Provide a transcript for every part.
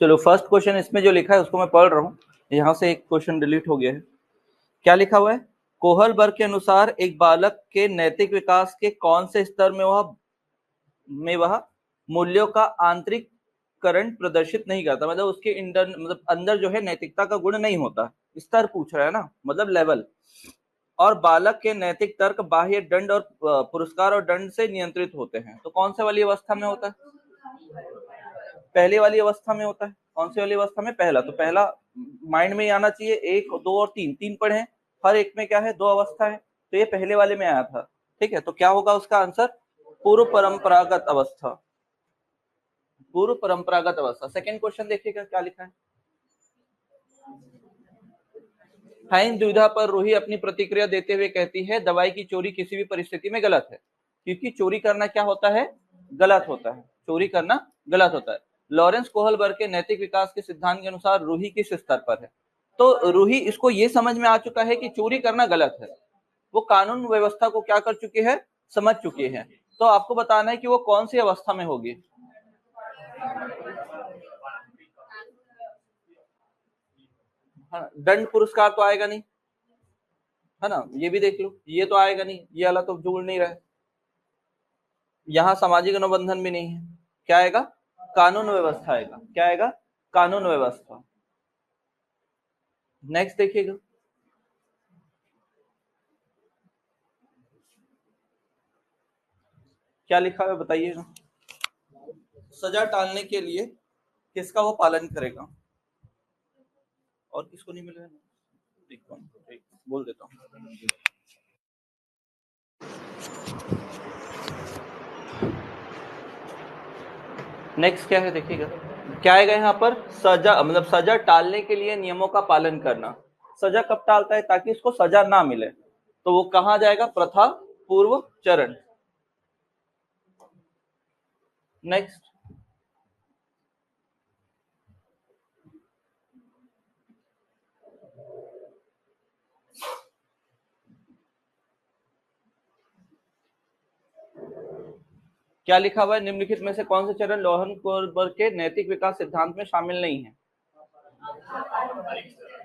चलो first question इसमें जो लिखा है उसको मैं पढ़ रहा हूँ, यहाँ से एक क्वेश्चन डिलीट हो गया है। क्या लिखा हुआ है? कोहलबर्ग के अनुसार एक बालक के नैतिक विकास के कौन से स्तर में वह मूल्यों का आंतरिककरण प्रदर्शित नहीं करता, मतलब उसके अंदर जो है नैतिकता का गुण नहीं होता। स्तर पूछ रहा है ना, मतलब लेवल। और बालक के नैतिक तर्क बाह्य दंड और पुरस्कार और दंड से नियंत्रित होते हैं। तो कौन से वाली अवस्था में होता है? पहली वाली अवस्था में होता है। कौन सी वाली अवस्था में? पहला। तो पहला माइंड में आना चाहिए, 1, 2 और 3, 3 पढ़े हैं, हर एक में क्या है? 2 अवस्था है, तो ये पहले वाले में आया था। ठीक है, तो क्या होगा उसका आंसर? पूर्व परंपरागत अवस्था। पूर्व परंपरागत अवस्था। सेकंड क्वेश्चन देखिएगा क्या लिखा है। हाइन दुविधा पर रूही अपनी प्रतिक्रिया देते हुए कहती है, दवाई की चोरी किसी भी परिस्थिति में गलत है, क्योंकि चोरी करना क्या होता है? गलत होता है। चोरी करना गलत होता है। लॉरेंस कोहलबर्ग के नैतिक विकास के सिद्धांत के अनुसार रूही किस स्तर पर है? तो रूही इसको ये समझ में आ चुका है कि चोरी करना गलत है, वो कानून व्यवस्था को क्या कर चुकी है? समझ चुकी है। तो आपको बताना है कि वो कौन सी अवस्था में होगी। दंड पुरस्कार तो आएगा नहीं, है ना, ये भी देख लो, ये तो आएगा नहीं, ये वाला तो जुड़ नहीं रहा है। यहाँ सामाजिक अनुबंधन भी नहीं है। क्या आएगा? कानून व्यवस्था आएगा। क्या आएगा? कानून व्यवस्था। नेक्स्ट देखिएगा क्या लिखा है, बताइएगा। सजा टालने के लिए किसका वो पालन करेगा? और किसको नहीं मिलेगा? देखता हूँ, बोल देता हूँ। नेक्स्ट क्या है देखिएगा, क्या आएगा यहाँ पर? सजा, मतलब सजा टालने के लिए नियमों का पालन करना। सजा कब टालता है? ताकि उसको सजा ना मिले। तो वो कहाँ जाएगा? प्रथा पूर्व चरण। नेक्स्ट, क्या लिखा हुआ है? निम्नलिखित में से कौन से चरण लोहन कोहलबर्ग के नैतिक विकास सिद्धांत में शामिल नहीं है?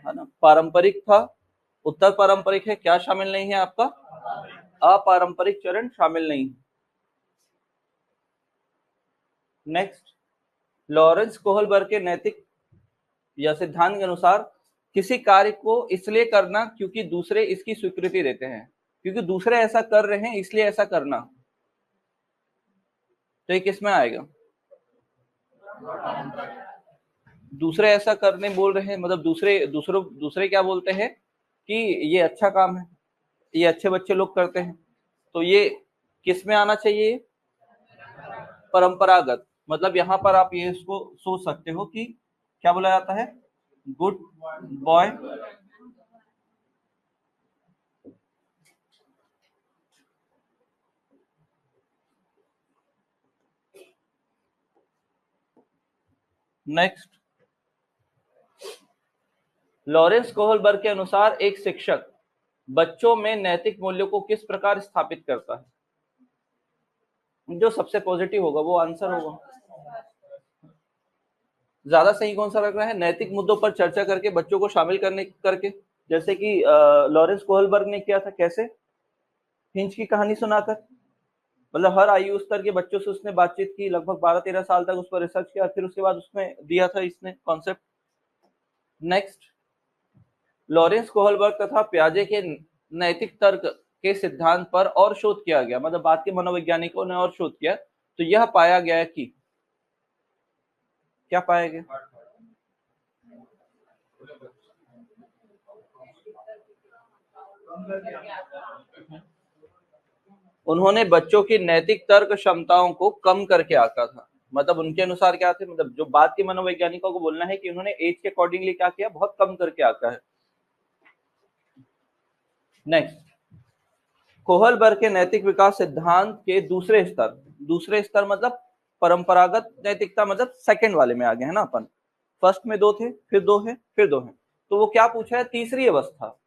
है ना, पारंपरिक था, उत्तर पारंपरिक है, क्या शामिल नहीं है आपका? अपारंपरिक चरण शामिल नहीं है। नेक्स्ट, लॉरेंस कोहलबर्ग के नैतिक या सिद्धांत के अनुसार किसी कार्य को इसलिए करना क्योंकि दूसरे इसकी स्वीकृति देते हैं, क्योंकि दूसरे ऐसा कर रहे हैं इसलिए ऐसा करना। तो ये किस में आएगा? दूसरे ऐसा करने बोल रहे हैं, मतलब दूसरे क्या बोलते हैं कि ये अच्छा काम है, ये अच्छे बच्चे लोग करते हैं। तो ये किस में आना चाहिए? परंपरागत। मतलब यहाँ पर आप ये इसको सोच सकते हो कि क्या बोला जाता है? Good boy. Next, Lawrence Kohlberg के अनुसार एक शिक्षक बच्चों में नैतिक मूल्यों को किस प्रकार स्थापित करता है? जो सबसे पॉजिटिव होगा वो आंसर होगा। ज्यादा सही कौन सा लग रहा है? नैतिक मुद्दों पर चर्चा करके बच्चों को शामिल करके, जैसे कि लॉरेंस कोहलबर्ग ने किया था। कैसे? हिंच की कहानी सुनाकर, मतलब हर आयु स्तर के बच्चों से उसने बातचीत की, लगभग 12-13 साल तक उस पर रिसर्च किया, फिर उसके बाद उसमें दिया था इसने कॉन्सेप्ट। नेक्स्ट, लॉरेंस कोहलबर्ग तथा प्याजे के नैतिक तर्क के सिद्धांत पर और शोध किया गया, मतलब बाद के मनोवैज्ञानिकों ने और शोध किया, तो यह पाया गया कि क्या पाया गया? उन्होंने बच्चों की नैतिक तर्क क्षमताओं को कम करके आंका था। मतलब उनके अनुसार क्या थे, मतलब जो बात के मनोवैज्ञानिकों को बोलना है कि उन्होंने एज के अकॉर्डिंगली क्या किया? बहुत कम करके आंका है। नेक्स्ट, कोहलबर्ग के नैतिक विकास सिद्धांत के दूसरे स्तर मतलब परंपरागत नैतिकता, मतलब सेकंड वाले में आ गए हैं ना अपन। फर्स्ट में 2 थे, फिर 2 है, फिर 2 है। तो वो क्या पूछा है? तीसरी अवस्था।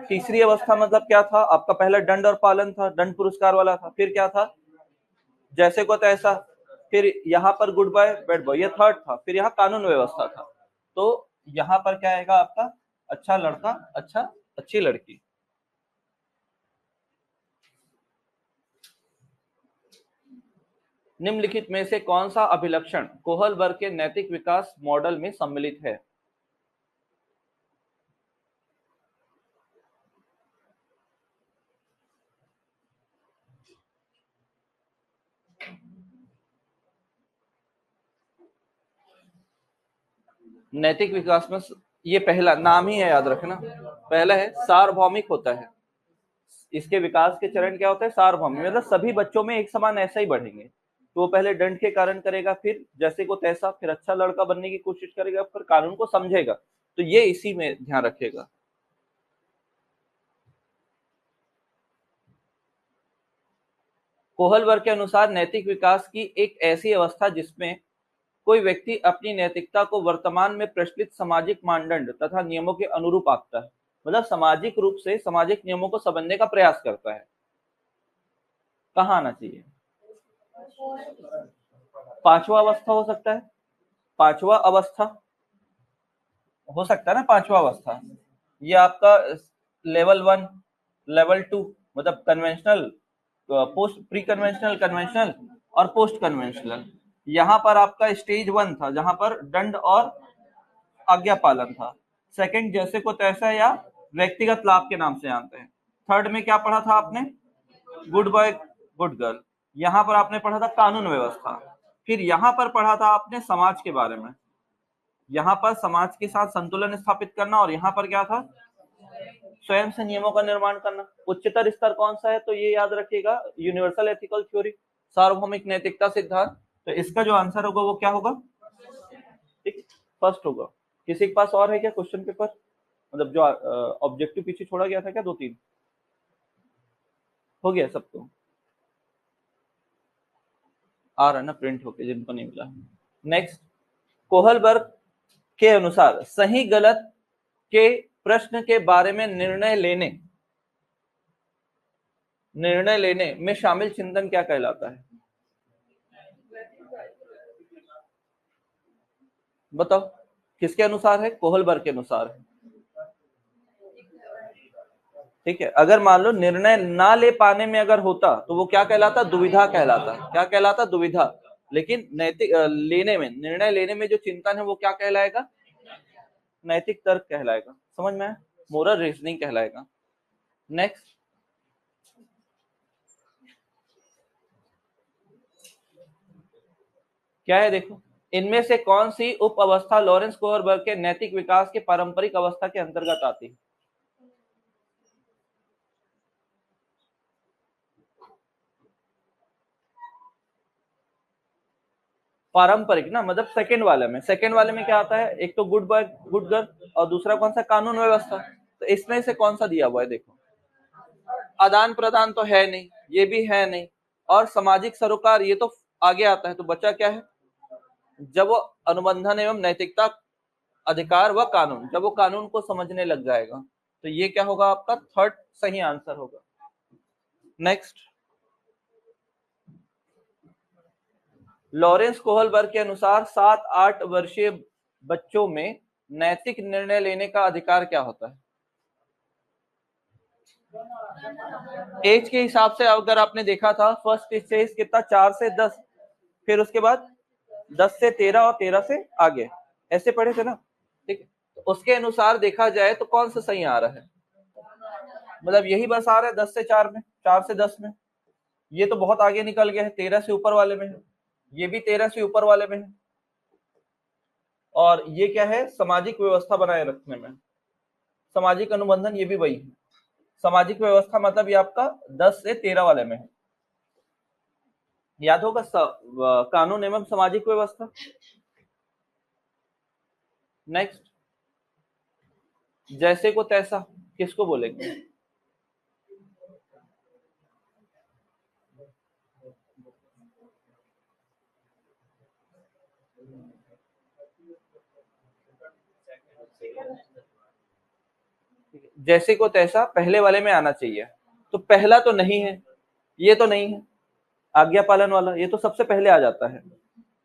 तीसरी अवस्था मतलब क्या था आपका? पहला दंड और पालन था, दंड पुरस्कार वाला था। फिर क्या था? जैसे को तैसा, फिर यहाँ पर गुड बॉय बैड बॉय, ये थर्ड था, फिर यहाँ कानून व्यवस्था था। तो यहाँ पर क्या आएगा आपका, अच्छा लड़का अच्छा अच्छी लड़की। निम्नलिखित में से कौन सा अभिलक्षण कोहलबर्ग के नैतिक विकास मॉडल में सम्मिलित है? नैतिक विकास में ये पहला नाम ही है, याद रखना, पहला है सार्वभौमिक होता है। इसके विकास के चरण क्या होते हैं, सार्वभौमिक, मतलब सभी बच्चों में एक समान ऐसा ही बढ़ेंगे। तो वो पहले दंड के कारण करेगा, फिर जैसे को तैसा, फिर अच्छा लड़का बनने की कोशिश करेगा, फिर कानून को समझेगा। तो ये इसी में ध्यान रखेगा। कोहलबर्ग के अनुसार नैतिक विकास की एक ऐसी अवस्था जिसमें कोई व्यक्ति अपनी नैतिकता को वर्तमान में प्रचलित सामाजिक मानदंड तथा नियमों के अनुरूप आंकता है, मतलब सामाजिक रूप से सामाजिक नियमों को समझने का प्रयास करता है। कहाँ आना चाहिए, पांचवा अवस्था हो सकता है, पांचवा अवस्था हो सकता है ना, पांचवा अवस्था। ये आपका लेवल 1, लेवल 2, मतलब conventional, post pre conventional, conventional और पोस्ट कन्वेंशनल। यहाँ पर आपका स्टेज 1 था जहां पर दंड और आज्ञा पालन था। सेकंड जैसे को तैसा या व्यक्तिगत लाभ के नाम से जानते हैं। थर्ड में क्या पढ़ा था आपने, गुड बॉय गुड गर्ल। यहाँ पर आपने पढ़ा था कानून व्यवस्था। फिर यहाँ पर पढ़ा था आपने समाज के बारे में, यहाँ पर समाज के साथ संतुलन स्थापित करना, और यहाँ पर क्या था, स्वयं से नियमों का निर्माण करना। उच्चतर स्तर कौन सा है, तो ये याद रखिएगा, यूनिवर्सल एथिकल थ्योरी, सार्वभौमिक नैतिकता सिद्धांत। तो इसका जो आंसर होगा वो क्या होगा, ठीक, फर्स्ट होगा। किसी के पास और है क्या क्वेश्चन पेपर, मतलब जो ऑब्जेक्टिव पीछे छोड़ा गया था क्या, 2-3 हो गया सबको, आ रहा है ना प्रिंट होके जिनको नहीं मिला। नेक्स्ट, कोहलबर्ग के अनुसार सही गलत के प्रश्न के बारे में निर्णय लेने में शामिल चिंतन क्या कहलाता है, बताओ। किसके अनुसार है, कोहलबर्ग के अनुसार है। ठीक है, अगर मान लो निर्णय ना ले पाने में अगर होता तो वो क्या कहलाता, दुविधा कहलाता। क्या कहलाता, दुविधा। लेकिन नैतिक लेने में, निर्णय लेने में जो चिंतन है वो क्या कहलाएगा, नैतिक तर्क कहलाएगा। समझ में, मोरल रीजनिंग कहलाएगा। नेक्स्ट, क्या है देखो, इनमें से कौन सी उप अवस्था लॉरेंस कोहलबर्ग के नैतिक विकास के पारंपरिक अवस्था के अंतर्गत आती है। पारंपरिक ना, मतलब सेकंड वाले में क्या आता है, एक तो गुड बॉय गुड गर्ल, और दूसरा कौन सा, कानून व्यवस्था। तो इसमें से कौन सा दिया हुआ है देखो, आदान प्रदान तो है नहीं, ये भी है नहीं, और सामाजिक सरोकार ये तो आगे आता है। तो बचा क्या है, जब वो अनुबंधन एवं नैतिकता, अधिकार व कानून, जब वो कानून को समझने लग जाएगा। तो ये क्या होगा आपका, थर्ड सही आंसर होगा। नेक्स्ट, लॉरेंस कोहलबर्ग के अनुसार 7-8 वर्षीय बच्चों में नैतिक निर्णय लेने का अधिकार क्या होता है। एज के हिसाब से अगर आपने देखा था, फर्स्ट स्टेज कितना, 4 से 10, फिर उसके बाद 10 से 13 और 13 से आगे, ऐसे पढ़े थे ना। ठीक है, तो उसके अनुसार देखा जाए तो कौन सा सही आ रहा है, मतलब यही बस आ रहा है 10 से 4 में, 4 से 10 में। ये तो बहुत आगे निकल गया है, 13 से ऊपर वाले में है, ये भी 13 से ऊपर वाले में है। और ये क्या है, सामाजिक व्यवस्था बनाए रखने में, सामाजिक अनुबंधन, ये भी वही है। सामाजिक व्यवस्था मतलब ये आपका 10 से 13 वाले में है, याद होगा, कानून एवं सामाजिक व्यवस्था। नेक्स्ट, जैसे को तैसा किसको बोलेंगे, जैसे को तैसा पहले वाले में आना चाहिए। तो पहला तो नहीं है, ये तो नहीं है, आज्ञा पालन वाला, ये तो सबसे पहले आ जाता है।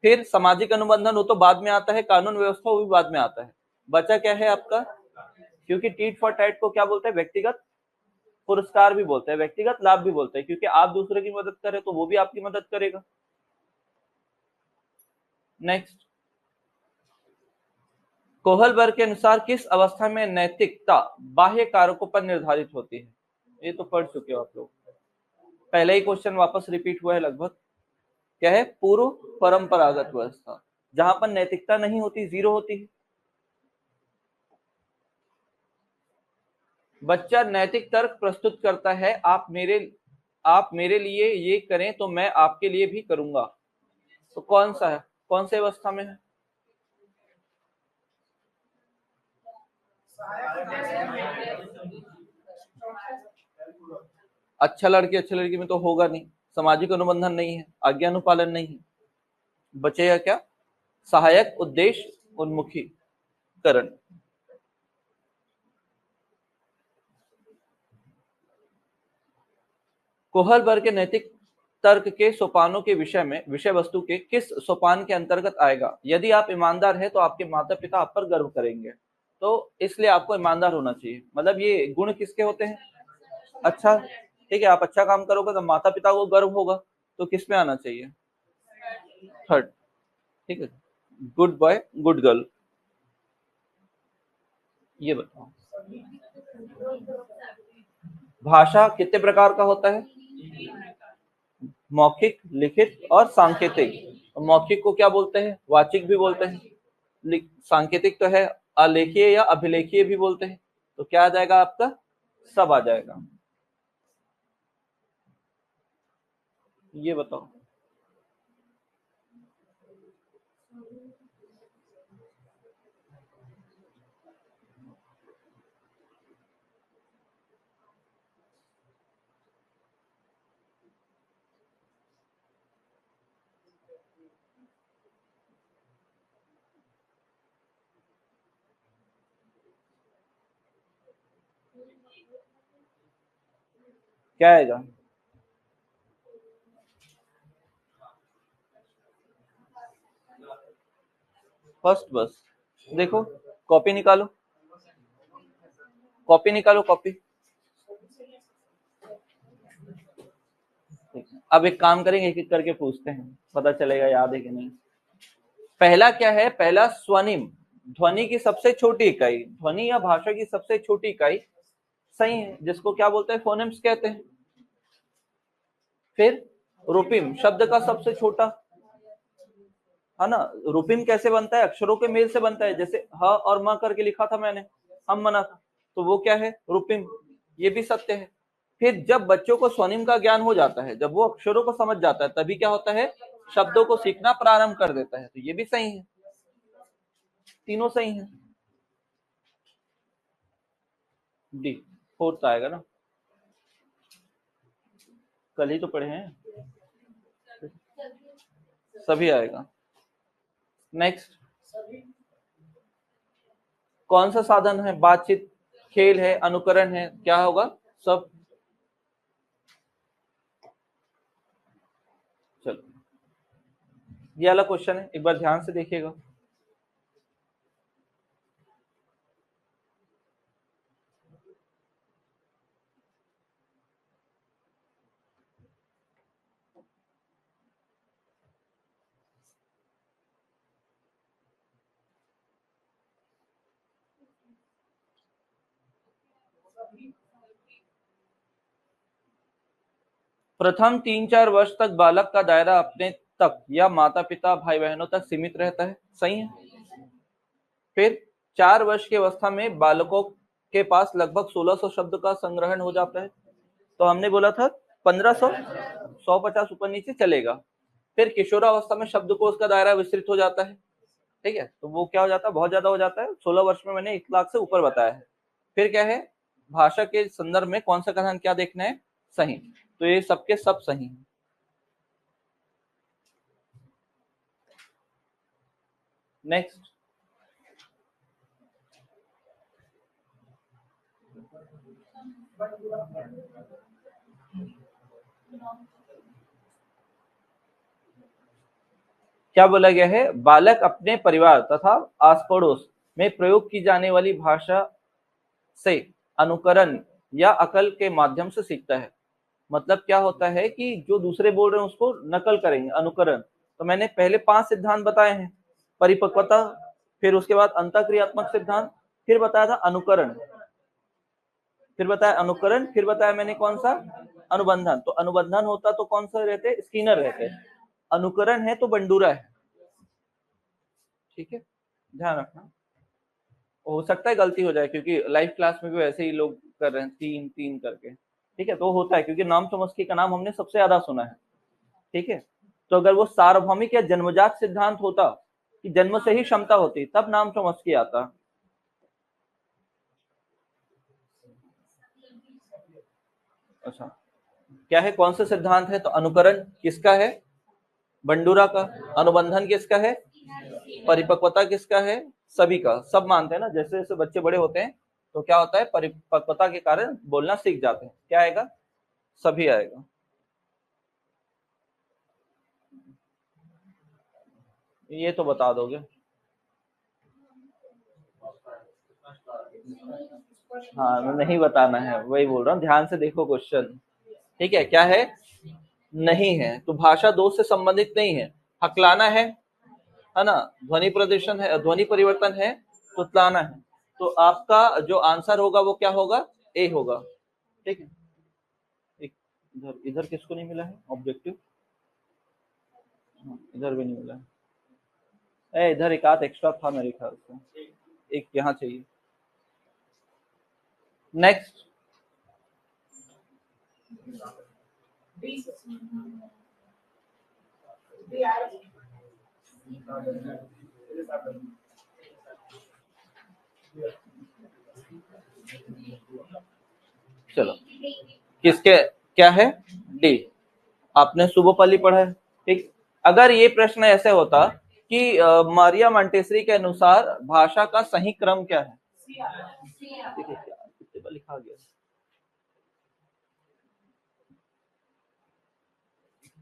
फिर सामाजिक अनुबंधन, वो तो बाद में आता है। कानून व्यवस्था, वो भी बाद में आता है। बचा क्या है आपका, क्योंकि टीट फॉर टैट को क्या बोलते हैं, व्यक्तिगत पुरस्कार भी बोलते हैं, व्यक्तिगत लाभ भी बोलते हैं, क्योंकि आप दूसरे की मदद करें तो वो भी आपकी मदद करेगा। नेक्स्ट, कोहलबर्ग के अनुसार किस अवस्था में नैतिकता बाह्य कारकों पर निर्धारित होती है? ये तो पढ़ चुके हो आप लोग, पहले ही क्वेश्चन वापस रिपीट हुआ है लगभग। क्या है, पूर्व परंपरागत व्यवस्था, जहां पर नैतिकता नहीं होती, जीरो होती है। बच्चा नैतिक तर्क प्रस्तुत करता है, आप मेरे लिए ये करें तो मैं आपके लिए भी करूंगा। तो कौन सा है, कौन से अवस्था में है? अच्छा लड़के अच्छे लड़की में तो होगा नहीं, सामाजिक अनुबंधन नहीं है, आज्ञानुपालन नहीं है। बचेगा क्या, सहायक उद्देश्य उन्मुखीकरण। कोहलबर्ग के नैतिक तर्क के सोपानों के विषय में विषय वस्तु के किस सोपान के अंतर्गत आएगा? यदि आप ईमानदार हैं तो आपके माता पिता आप पर गर्व करेंगे, तो इसलिए आपको ईमानदार होना चाहिए। मतलब ये गुण किसके होते हैं, अच्छा, ठीक है, आप अच्छा काम करोगे तो माता पिता को गर्व होगा, तो किस में आना चाहिए, थर्ड। ठीक है, गुड बॉय गुड गर्ल। ये बताओ, भाषा कितने प्रकार का होता है, मौखिक, लिखित और सांकेतिक। मौखिक को क्या बोलते हैं, वाचिक भी बोलते हैं। सांकेतिक तो है अलेखीय या अभिलेखीय भी बोलते हैं। तो क्या आ जाएगा आपका, सब आ जाएगा। ये बताओ, क्या आएगा, फर्स्ट बस। देखो, कॉपी निकालो, कॉपी निकालो, कॉपी। अब एक काम करेंगे, एक एक करके पूछते हैं, पता चलेगा याद है कि नहीं। पहला क्या है, पहला स्वनिम, ध्वनि की सबसे छोटी इकाई, ध्वनि या भाषा की सबसे छोटी इकाई, सही है, जिसको क्या बोलते हैं, फोनेम्स कहते हैं। फिर रूपिम, शब्द का सबसे छोटा, है ना। रूपिम कैसे बनता है, अक्षरों के मेल से बनता है, जैसे ह और म करके लिखा था मैंने, हम मना था, तो वो क्या है, रूपिम। ये भी सत्य है। फिर जब बच्चों को स्वनिम का ज्ञान हो जाता है, जब वो अक्षरों को समझ जाता है, तभी क्या होता है, शब्दों को सीखना प्रारंभ कर देता है। तो ये भी सही है, तीनों सही है। डी, फोर्थ आएगा ना, कल ही तो पढ़े हैं, सभी आएगा। नेक्स्ट, कौन सा साधन है, बातचीत, खेल है, अनुकरण है, क्या होगा, सब। चलो, ये वाला क्वेश्चन है, एक बार ध्यान से देखिएगा। प्रथम 3-4 वर्ष तक बालक का दायरा अपने तक या माता पिता भाई बहनों तक सीमित रहता है, सही है। फिर 4 वर्ष की अवस्था में बालकों के पास लगभग 1600 शब्द का संग्रहण हो जाता है। तो हमने बोला था 1500, 150 ऊपर नीचे चलेगा। फिर किशोरावस्था में शब्दकोश का दायरा विस्तृत हो जाता है, ठीक है, तो वो क्या हो जाता है, बहुत ज्यादा हो जाता है। 16 वर्ष में मैंने 1 लाख से ऊपर बताया है। फिर क्या है, भाषा के संदर्भ में कौन सा कथन क्या देखना है, सही। तो ये सबके सब सही है। नेक्स्ट, क्या बोला गया है? बालक अपने परिवार तथा आस पड़ोस में प्रयोग की जाने वाली भाषा से अनुकरण या अकल के माध्यम से सीखता है। मतलब क्या होता है कि जो दूसरे बोल रहे हैं उसको नकल करेंगे, अनुकरण। तो मैंने पहले 5 सिद्धांत बताए हैं, परिपक्वता, फिर उसके बाद अंतःक्रियात्मक सिद्धांत, फिर बताया था अनुकरण, फिर बताया मैंने कौन सा? अनुबंधन। तो अनुबंधन होता तो कौन सा रहते? स्किनर रहते। अनुकरण है तो बंडूरा है। ठीक है, ध्यान रखना। हो सकता है गलती हो जाए, क्योंकि लाइव क्लास में भी वैसे ही लोग कर रहे हैं 3-3 करके। ठीक है, तो होता है, क्योंकि नाम चॉम्स्की का नाम हमने सबसे ज्यादा सुना है। ठीक है, तो अगर वो सार्वभौमिक या जन्मजात सिद्धांत होता कि जन्म से ही क्षमता होती, तब नाम चॉम्स्की आता। अच्छा, क्या है, कौन सा सिद्धांत है? तो अनुकरण किसका है? बंडूरा का। अनुबंधन किसका है? परिपक्वता किसका है? सभी का। सब मानते हैं ना, जैसे जैसे बच्चे बड़े होते हैं तो क्या होता है, परिपक्वता के कारण बोलना सीख जाते हैं। क्या आएगा? सभी आएगा। ये तो बता दोगे। हाँ, नहीं बताना है, वही बोल रहा हूँ, ध्यान से देखो क्वेश्चन। ठीक है, क्या है? नहीं है, तो भाषा दोष से संबंधित नहीं है। हकलाना है ना? ध्वनि प्रदूषण है, ध्वनि परिवर्तन है, तुतलाना है। तो आपका जो आंसर होगा वो क्या होगा? ए होगा। ठीक है, एक इधर इधर किसको नहीं मिला है ऑब्जेक्टिव? इधर भी नहीं मिला है। इधर एक आध एक्स्ट्रा था मेरे ख्याल से, एक यहाँ चाहिए। नेक्स्ट। चलो, किसके क्या है? डी। आपने सुबोपल्ली पढ़ा है। ठीक, अगर ये प्रश्न ऐसे होता कि मारिया मॉन्टेसरी के अनुसार भाषा का सही क्रम क्या है? देखिए क्या कितने बार लिखा गया,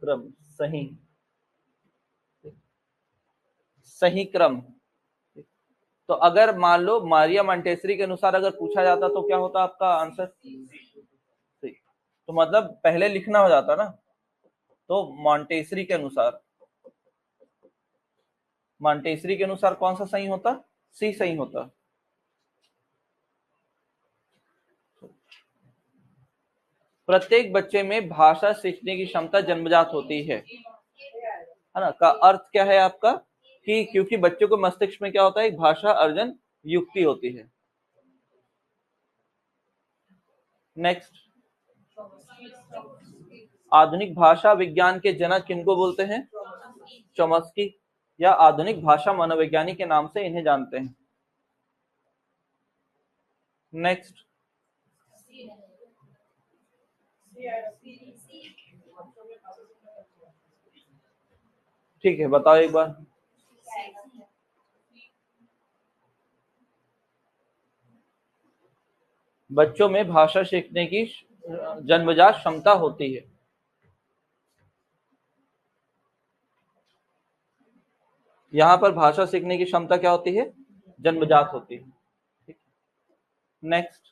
क्रम, सही, सही क्रम। तो अगर मान लो मारिया मॉन्टेसरी के अनुसार अगर पूछा जाता तो क्या होता आपका आंसर? सही। तो मतलब पहले लिखना हो जाता ना, तो मॉन्टेसरी के अनुसार, मॉन्टेसरी के अनुसार कौन सा सही होता? सी सही होता। प्रत्येक बच्चे में भाषा सीखने की क्षमता जन्मजात होती है ना? का अर्थ क्या है आपका? कि क्योंकि बच्चों को मस्तिष्क में क्या होता है, एक भाषा अर्जन युक्ति होती है। नेक्स्ट, आधुनिक भाषा विज्ञान के जनक किनको बोलते हैं? चॉम्स्की, या आधुनिक भाषा मनोवैज्ञानिक के नाम से इन्हें जानते हैं। नेक्स्ट, ठीक है, बताओ एक बार। बच्चों में भाषा सीखने की जन्मजात क्षमता होती है। यहाँ पर भाषा सीखने की क्षमता क्या होती है? जन्मजात होती है। नेक्स्ट,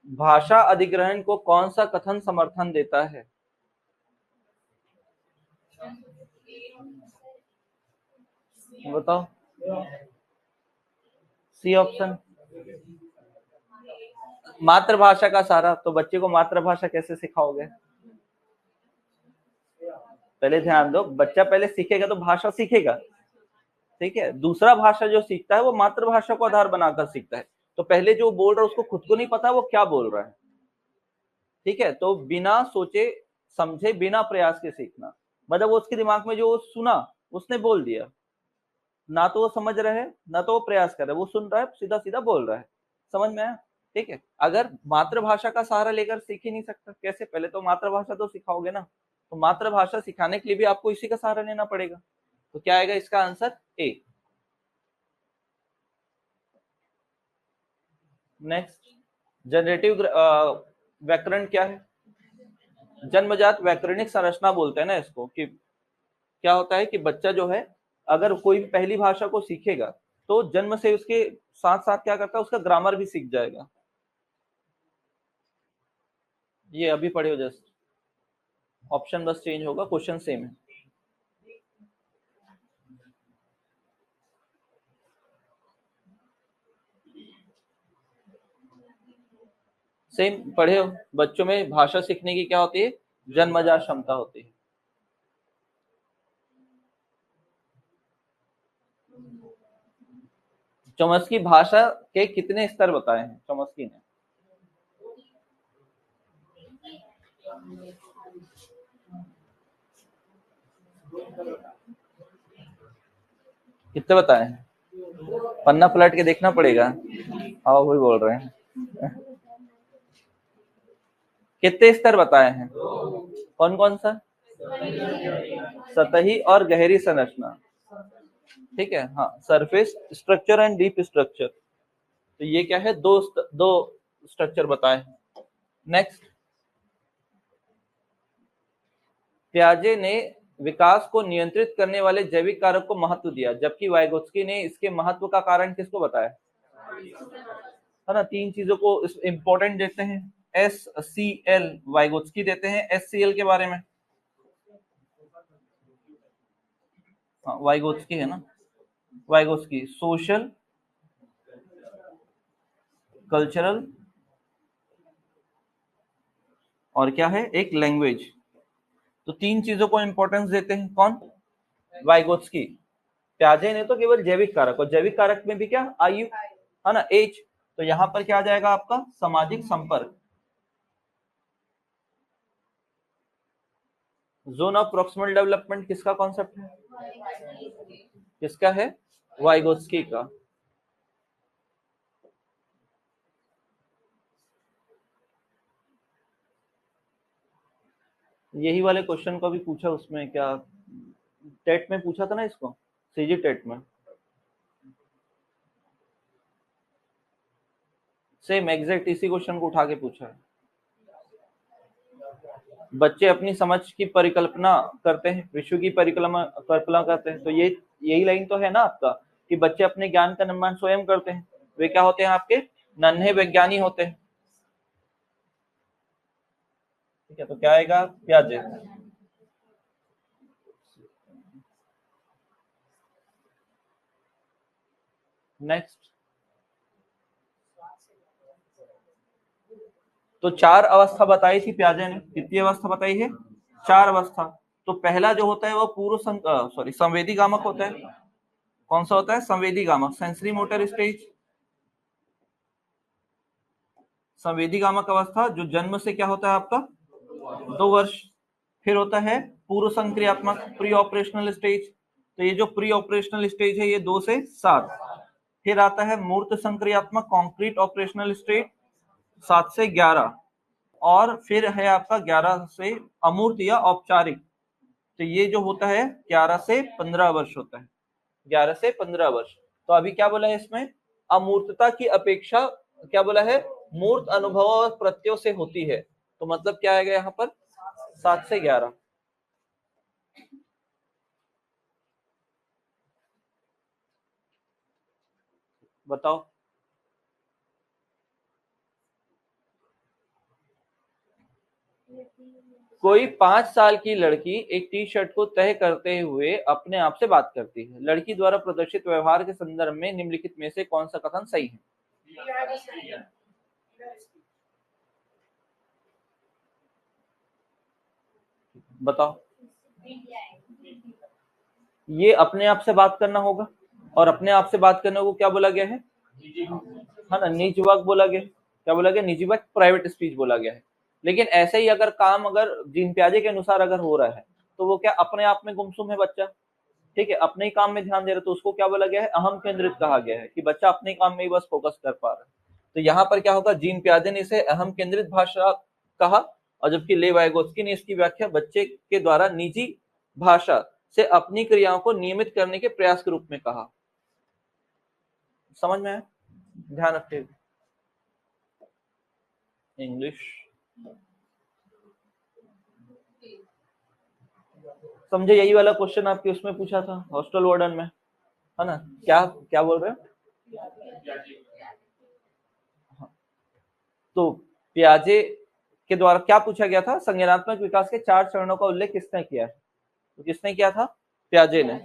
भाषा अधिग्रहण को कौन सा कथन समर्थन देता है? बताओ। सी ऑप्शन, मातृभाषा का सहारा। तो बच्चे को मातृभाषा कैसे सिखाओगे? पहले ध्यान दो, बच्चा पहले सीखेगा तो भाषा सीखेगा। ठीक है, दूसरा भाषा जो सीखता है वो मातृभाषा को आधार बनाकर सीखता है। तो पहले जो बोल रहा है उसको खुद को नहीं पता वो क्या बोल रहा है। ठीक है, तो बिना सोचे समझे, बिना प्रयास के सीखना, मतलब वो उसके दिमाग में जो सुना उसने बोल दिया। ना तो वो समझ रहा है, ना तो वो प्रयास कर रहा है, वो सुन रहा है, सीधा सीधा बोल रहा है। समझ में आया? ठीक है। अगर मातृभाषा का सहारा लेकर सीख ही नहीं सकता, कैसे? पहले तो मातृभाषा तो सिखाओगे ना। तो मातृभाषा सिखाने के लिए भी आपको इसी का सहारा लेना पड़ेगा। तो क्या आएगा इसका आंसर? ए। नेक्स्ट, जनरेटिव व्याकरण क्या है? जन्मजात व्याकरणिक संरचना बोलते हैं ना इसको। कि क्या होता है कि बच्चा जो है, अगर कोई भी पहली भाषा को सीखेगा तो जन्म से उसके साथ साथ क्या करता है, उसका ग्रामर भी सीख जाएगा। ये अभी पढ़े हो जस्ट, ऑप्शन बस चेंज होगा, क्वेश्चन सेम है। सेम पढ़े हो। बच्चों में भाषा सीखने की क्या होती है? जन्मजात क्षमता होती है। चॉम्स्की भाषा के कितने स्तर बताए हैं चॉम्स्की ने? कितने बताए हैं? पन्ना पलट के देखना पड़ेगा। हाँ वही बोल रहे हैं। कितने स्तर बताए हैं? कौन कौन सा? सतही और गहरी संरचना। ठीक है, हाँ, surface structure and deep structure. तो ये क्या है? दो स्ट्रक्चर बताए। नेक्स्ट, प्याजे ने विकास को नियंत्रित करने वाले जैविक कारक को महत्व दिया, जबकि वाइगोत्स्की ने इसके महत्व का कारण किसको बताया? है ना, तीन चीजों को इंपॉर्टेंट देते हैं। एस सी एल वाइगोत्स्की देते हैं एस सी एल के बारे में। हाँ वाइगोत्स्की है ना, वाइगोत्स्की सोशल कल्चरल और क्या है, एक लैंग्वेज। तो तीन चीजों को इंपॉर्टेंस देते हैं कौन? वाइगोत्स्की। प्याजे ने तो केवल जैविक कारक, और जैविक कारक में भी क्या? आयु, है ना, एज। तो यहां पर क्या आ जाएगा आपका? सामाजिक संपर्क। जोन ऑफ प्रॉक्सिमल डेवलपमेंट किसका कॉन्सेप्ट है? किसका है? वाइगोत्स्की का। यही वाले क्वेश्चन को भी पूछा उसमें, क्या टेट में पूछा था ना इसको, सीजी टेट में। सेम एग्जैक्ट इसी क्वेश्चन को उठा के पूछा है। बच्चे अपनी समझ की परिकल्पना करते हैं, विश्व की परिकल्पना कल्पना करते हैं। तो ये यही लाइन तो है ना आपका, कि बच्चे अपने ज्ञान का निर्माण स्वयं करते हैं। वे क्या होते हैं आपके? नन्हे विज्ञानी होते हैं। ठीक है, तो क्या आएगा? प्याजे। नेक्स्ट, तो चार अवस्था बताई थी प्याजे ने। कितनी अवस्था बताई है? चार अवस्था। तो पहला जो होता है वो सॉरी संवेदी गामक होता है। कौन सा होता है? संवेदी गामक, सेंसरी मोटर स्टेज। संवेदी गामक अवस्था जो जन्म से क्या होता है आपका? 2 वर्ष। फिर होता है पूर्व संक्रियात्मक, प्री ऑपरेशनल स्टेज। तो ये जो प्री ऑपरेशनल स्टेज है ये 2 से 7। फिर आता है मूर्त संक्रियात्मक, कॉन्क्रीट ऑपरेशनल स्टेज, 7 से 11। और फिर है आपका 11 से अमूर्त या औपचारिक। तो ये जो होता है 11 से 15 वर्ष होता है। 11 से 15 वर्ष। तो अभी क्या बोला है इसमें? अमूर्तता की अपेक्षा क्या बोला है? मूर्त अनुभव और प्रत्ययों से होती है। तो मतलब क्या आएगा यहाँ पर? 7 से 11। बताओ। कोई 5 साल की लड़की एक टी शर्ट को तय करते हुए अपने आप से बात करती है। लड़की द्वारा प्रदर्शित व्यवहार के संदर्भ में निम्नलिखित में से कौन सा कथन सही है? बताओ। ये अपने आप से बात करना होगा, और अपने आप से बात करने को क्या बोला गया है ना, निजी वाक बोला गया है। क्या बोला गया? निजी वाक, प्राइवेट स्पीच बोला गया है। लेकिन ऐसे ही अगर काम अगर जीन प्याजे के अनुसार अगर हो रहा है, तो वो क्या अपने आप में गुमसुम है बच्चा? ठीक है, अपने ही काम में ध्यान दे रहा है, तो उसको क्या बोला गया है, अहम केंद्रित कहा गया है, कि बच्चा अपने काम में ही बस फोकस कर पा रहा है। तो यहाँ पर क्या होगा, जीन पियाजे ने इसे अहम केंद्रित भाषा कहा, और जबकि ले वाइगोत्स्की ने इसकी व्याख्या बच्चे के द्वारा निजी भाषा से अपनी क्रियाओं को नियमित करने के प्रयास के रूप में कहा। समझ में आया? ध्यान रखिए इंग्लिश। समझे, यही वाला क्वेश्चन आपके उसमें पूछा था हॉस्टल वार्डन में, है ना? क्या क्या बोल रहे हैं? हाँ, तो पियाजे के द्वारा क्या पूछा गया था, संज्ञानात्मक विकास के 4 चरणों का उल्लेख किसने किया है? तो किसने किया था? पियाजे ने।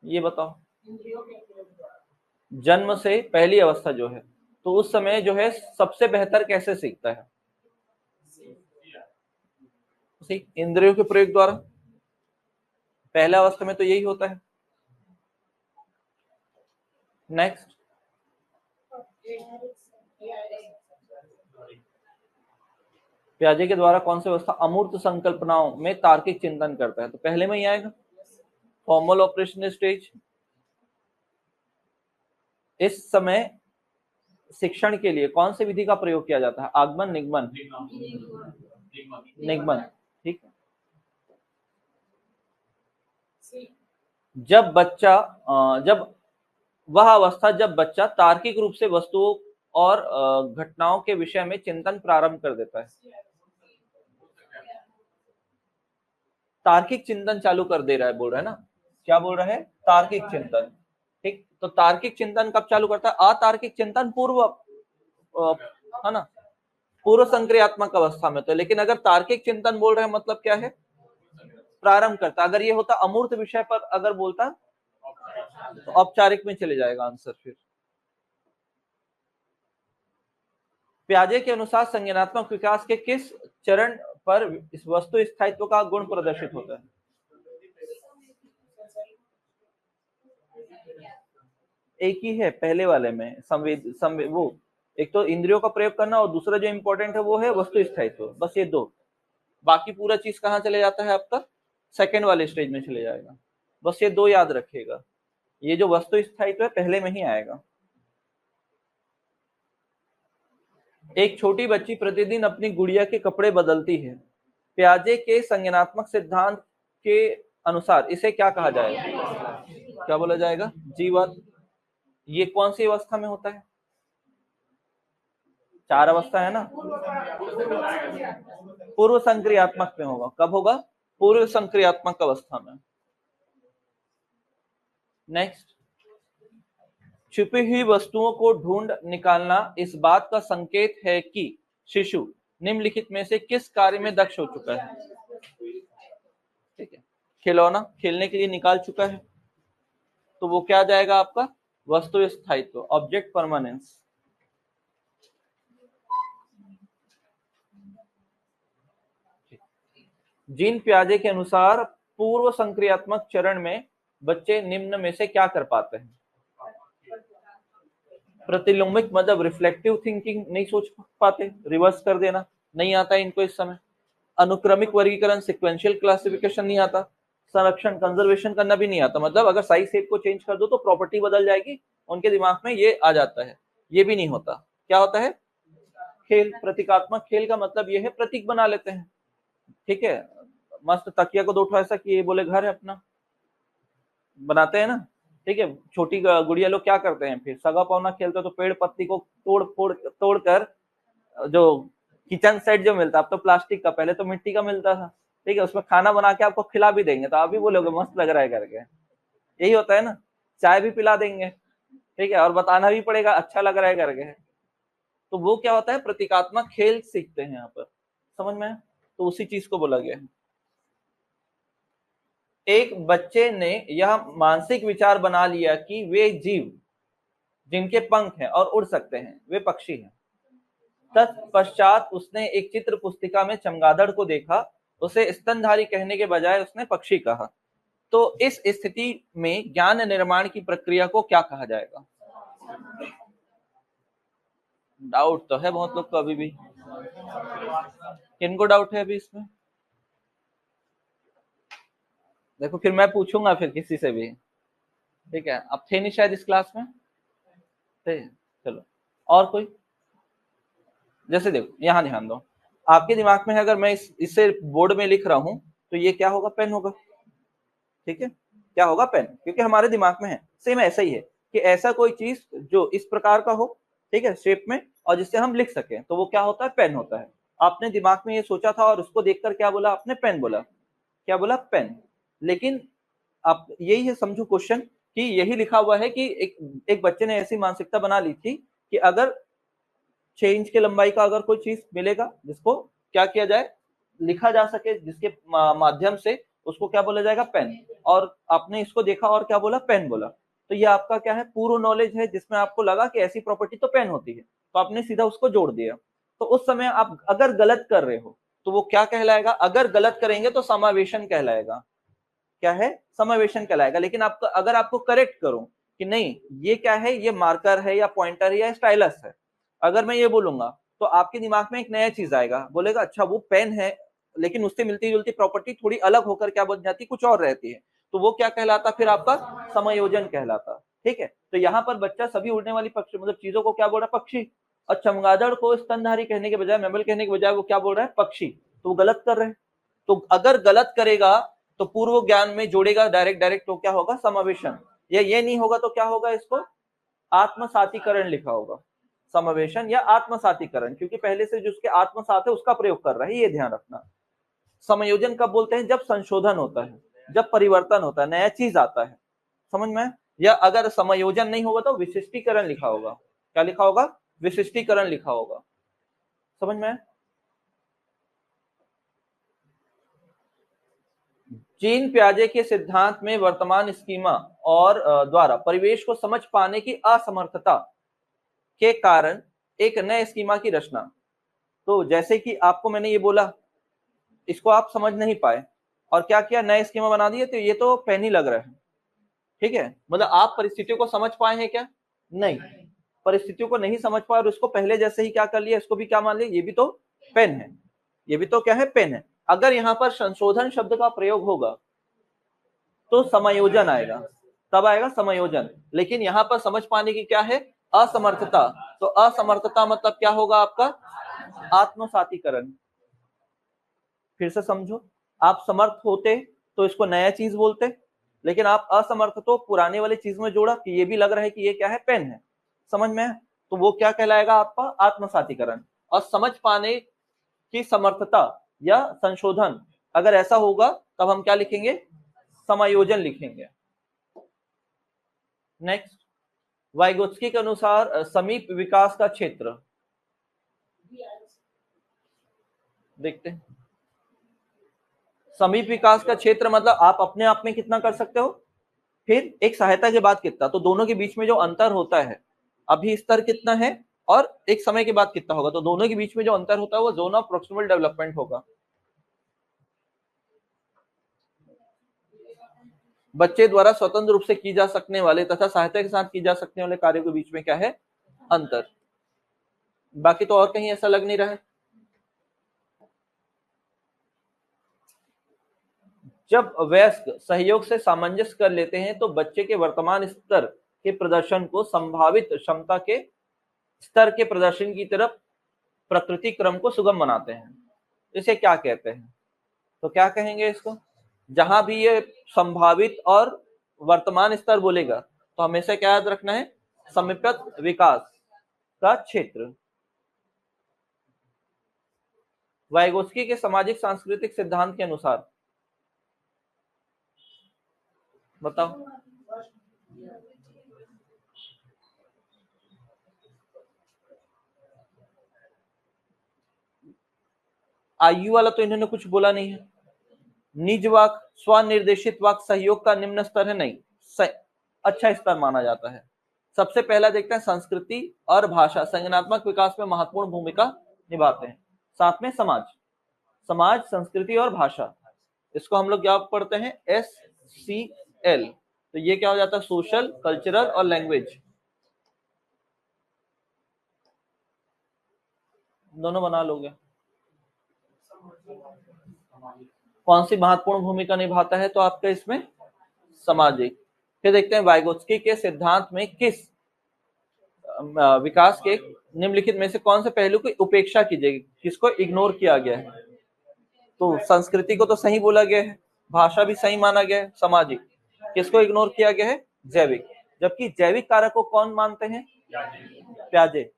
ये बताओ, जन्म से पहली अवस्था जो है, तो उस समय जो है सबसे बेहतर कैसे सीखता है? इंद्रियों के प्रयोग द्वारा। पहला अवस्था में तो यही होता है। नेक्स्ट, पियाजे के द्वारा कौन सी अवस्था अमूर्त संकल्पनाओं में तार्किक चिंतन करता है? तो पहले में ही आएगा, फॉर्मल ऑपरेशन स्टेज। इस समय शिक्षण के लिए कौन सी विधि का प्रयोग किया जाता है? आगमन, निगमन? निगमन। ठीक है। जब वह अवस्था जब बच्चा तार्किक रूप से वस्तुओं और घटनाओं के विषय में चिंतन प्रारंभ कर देता है। तार्किक चिंतन चालू कर दे रहा है, बोल रहा है ना? क्या बोल रहा है? तार्किक चिंतन। ठीक, तो तार्किक चिंतन कब चालू करता है? अतार्किक चिंतन पूर्व, है ना, पूर्व संक्रियात्मक अवस्था में। तो लेकिन अगर तार्किक चिंतन बोल रहे हैं मतलब क्या है? प्रारंभ करता। अगर ये होता अमूर्त विषय पर अगर बोलता तो औपचारिक में चले जाएगा आंसर। फिर पियाजे के अनुसार संज्ञानात्मक विकास के किस चरण पर इस वस्तु स्थायित्व का गुण प्रदर्शित होता है? एक ही है पहले वाले में, संवेद वो, एक तो इंद्रियों का प्रयोग करना और दूसरा जो इंपॉर्टेंट है वो है वस्तु स्थायित्व। बस ये दो, बाकी पूरा चीज कहाँ चले जाता है आपका? सेकेंड वाले स्टेज में चले जाएगा। बस ये दो याद रखिएगा, ये जो वस्तु स्थायित्व है पहले में ही आएगा। एक छोटी बच्ची प्रतिदिन अपनी गुड़िया के कपड़े बदलती है। पियाजे के संज्ञानात्मक सिद्धांत के अनुसार इसे क्या कहा जाएगा? क्या बोला जाएगा? जीवन। ये कौन सी अवस्था में होता है? 4 अवस्था है ना? पूर्व संक्रियात्मक में होगा। कब होगा? पूर्व संक्रियात्मक अवस्था में। नेक्स्ट, छुपी हुई वस्तुओं को ढूंढ निकालना इस बात का संकेत है कि शिशु निम्नलिखित में से किस कार्य में दक्ष हो चुका है? ठीक है, खिलौना खेलने के लिए निकाल चुका है, तो वो क्या जाएगा आपका? वस्तु स्थायित्व, ऑब्जेक्ट परमानेंस। जीन पियाजे के अनुसार पूर्व संक्रियात्मक चरण में बच्चे निम्न में से क्या कर पाते हैं? प्रतिलोमिक मतलब रिफ्लेक्टिव थिंकिंग नहीं सोच पाते, रिवर्स कर देना नहीं आता इनको इस समय। अनुक्रमिक वर्गीकरण सिक्वेंशियल क्लासिफिकेशन नहीं आता। संरक्षण कंजर्वेशन करना भी नहीं आता, मतलब अगर साइज सेट को चेंज कर दो तो प्रॉपर्टी बदल जाएगी, उनके दिमाग में ये आ जाता है। ये भी नहीं होता। क्या होता है? खेल, प्रतीकात्मक खेल का मतलब ये है प्रतीक बना लेते हैं। ठीक है, मस्त तकिया को 2 ऐसा किए, बोले घर है अपना, बनाते हैं ना। ठीक है, छोटी गुड़िया लोग क्या करते हैं, फिर सगा पौना खेलते तो पेड़ पत्ती को तोड़ कर जो किचन सेट जो मिलता, अब तो प्लास्टिक का, पहले तो मिट्टी का मिलता था। ठीक है, उसमें खाना बना के आपको खिला भी देंगे तो आप भी बोलोगे मस्त लग रहा है करके। यही होता है ना, चाय भी पिला देंगे, ठीक है, और बताना भी पड़ेगा अच्छा लग रहा है करके। तो वो क्या होता है? प्रतीकात्मक खेल सीखते हैं यहाँ पर। समझ में? तो उसी चीज को बोला गया है। एक बच्चे ने यह मानसिक विचार बना लिया कि वे जीव जिनके पंख हैं और उड़ सकते हैं वे पक्षी हैं। तत्पश्चात उसने एक चित्र पुस्तिका में चमगादड़ को देखा। उसे स्तनधारी कहने के बजाय उसने पक्षी कहा। तो इस स्थिति में ज्ञान निर्माण की प्रक्रिया को क्या कहा जाएगा? डाउट तो है बहुत लोग को अभी भी। किनको डाउट है अभी इसमें? देखो फिर मैं पूछूंगा फिर किसी से भी, ठीक है। अब थे नहीं शायद इस क्लास में, थे, चलो। और कोई, जैसे देखो यहाँ ध्यान दो, आपके दिमाग में है अगर मैं इसे बोर्ड में लिख रहा हूँ तो ये क्या होगा, पेन होगा, ठीक है। क्या होगा, पेन, क्योंकि हमारे दिमाग में है। सेम ऐसा ही है कि ऐसा कोई चीज जो इस प्रकार का हो, ठीक है, शेप में, और जिससे हम लिख सकें, तो वो क्या होता है, पेन होता है। आपने दिमाग में ये सोचा था और उसको देखकर क्या बोला आपने, पेन बोला। क्या बोला, पेन। लेकिन आप यही है, समझो क्वेश्चन, कि यही लिखा हुआ है कि एक बच्चे ने ऐसी मानसिकता बना ली थी कि अगर 6 इंच की लंबाई का अगर कोई चीज मिलेगा जिसको क्या किया जाए, लिखा जा सके, जिसके माध्यम से उसको क्या बोला जाएगा, पेन। और आपने इसको देखा और क्या बोला, पेन बोला। तो ये आपका क्या है, पूर्व नॉलेज है, जिसमें आपको लगा कि ऐसी प्रॉपर्टी तो पेन होती है, तो आपने सीधा उसको जोड़ दिया। तो उस समय आप अगर गलत कर रहे हो तो वो क्या कहलाएगा, अगर गलत करेंगे तो समावेशन कहलाएगा। क्या है, समावेशन कहलाएगा। लेकिन आपका अगर आपको करेक्ट करूं कि नहीं ये क्या है, ये मार्कर है या पॉइंटर है या स्टाइलस है, अगर मैं ये बोलूंगा तो आपके दिमाग में एक नया चीज आएगा, बोलेगा अच्छा वो पेन है, लेकिन उससे मिलती जुलती प्रॉपर्टी थोड़ी अलग होकर क्या बन जाती, कुछ और रहती है। तो वो क्या कहलाता, फिर आपका समायोजन कहलाता। ठीक है, तो यहाँ पर बच्चा सभी उड़ने वाली पक्षी मतलब चीजों को क्या बोल रहा है, पक्षी। और चमगादड़ को स्तनधारी कहने के बजाय, मैमल कहने के बजाय वो क्या बोल रहा है, पक्षी। तो वो गलत कर रहे हैं। तो अगर गलत करेगा तो पूर्व ज्ञान में जोड़ेगा डायरेक्ट डायरेक्ट, तो क्या होगा, समावेशन। या ये नहीं होगा तो क्या होगा, इसको आत्मसातीकरण लिखा होगा। समावेशन या आत्मसातीकरण, क्योंकि पहले से जो उसके आत्मसात है उसका प्रयोग कर रहा है, ये ध्यान रखना। समायोजन कब बोलते हैं, जब संशोधन होता है, जब परिवर्तन होता है, नया चीज आता है। समझ में। या अगर समायोजन नहीं होगा तो विशिष्टीकरण लिखा होगा। क्या लिखा होगा, विशिष्टीकरण लिखा होगा। समझ में। जीन पियाजे के सिद्धांत में वर्तमान स्कीमा और द्वारा परिवेश को समझ पाने की असमर्थता के कारण एक नए स्कीमा की रचना। तो जैसे कि आपको मैंने ये बोला, इसको आप समझ नहीं पाए और क्या किया, नए स्कीमा बना दिए, तो ये तो पेन ही लग रहा है। ठीक है, मतलब आप परिस्थितियों को समझ पाए हैं क्या, नहीं। परिस्थितियों को नहीं समझ पाए और उसको पहले जैसे ही क्या कर लिया, इसको भी क्या मान लिया, ये भी तो पेन है, ये भी तो क्या है, पेन है। अगर यहाँ पर संशोधन शब्द का प्रयोग होगा तो समायोजन आएगा, तब आएगा समायोजन। लेकिन यहाँ पर समझ पाने की क्या है, असमर्थता। तो असमर्थता मतलब क्या होगा आपका, आत्मसातीकरण। फिर से समझो, आप समर्थ होते तो इसको नया चीज बोलते, लेकिन आप असमर्थ तो पुराने वाली चीज में जोड़ा कि ये भी लग रहा है कि ये क्या है, पेन है। समझ में। तो वो क्या कहलाएगा आपका, आत्मसातीकरण। और समझ पाने की समर्थता या संशोधन, अगर ऐसा होगा तब हम क्या लिखेंगे, समायोजन लिखेंगे। नेक्स्ट, वाइगोत्स्की के अनुसार समीप विकास का क्षेत्र, देखते हैं। समीप विकास का क्षेत्र मतलब आप अपने आप में कितना कर सकते हो, फिर एक सहायता के बाद कितना, तो दोनों के बीच में जो अंतर होता है, अभी स्तर कितना है और एक समय के बाद कितना होगा, तो दोनों के बीच में जो अंतर होता है वो जोन ऑफ प्रोक्सिमल डेवलपमेंट होगा। बच्चे द्वारा स्वतंत्र रूप से की जा सकने वाले तथा सहायता के साथ की जा सकने वाले कार्यों के बीच में क्या है, अंतर। बाकी तो और कहीं ऐसा लग नहीं रहा है। जब वयस्क सहयोग से सामंजस्य कर लेते हैं तो बच्चे के वर्तमान स्तर के प्रदर्शन को संभावित क्षमता के स्तर के प्रदर्शन की तरफ प्रकृति क्रम को सुगम बनाते हैं। इसे क्या कहते हैं, तो क्या कहेंगे इसको, जहां भी ये संभावित और वर्तमान स्तर बोलेगा तो हमेशा क्या याद रखना है, समीपत विकास का क्षेत्र। वाइगोत्स्की के सामाजिक सांस्कृतिक सिद्धांत के अनुसार बताओ। आयु वाला तो इन्होंने कुछ बोला नहीं है। निज वाक, स्वनिर्देशित वाक सहयोग का निम्न स्तर है, नहीं, अच्छा स्तर माना जाता है। सबसे पहला देखते हैं, संस्कृति और भाषा संज्ञानात्मक विकास में महत्वपूर्ण भूमिका निभाते हैं। साथ में समाज, समाज, संस्कृति और भाषा, इसको हम लोग क्या पढ़ते हैं, SCL। तो ये क्या हो जाता है, सोशल, कल्चरल और लैंग्वेज, दोनों बना लोगे। कौन सी महत्वपूर्ण भूमिका निभाता है? तो आपका इसमें सामाजिक। फिर देखते हैं वाइगोत्स्की के सिद्धांत में किस विकास के निम्नलिखित में से कौन से पहलू की उपेक्षा की जाएगी, किसको इग्नोर किया गया है? तो संस्कृति को तो सही बोला गया है, भाषा भी सही माना गया है, सामाजिक। किसको इग्नोर किया गया है? जैविक। जबकि जैविक कारक को कौन मानते हैं? प्याजे।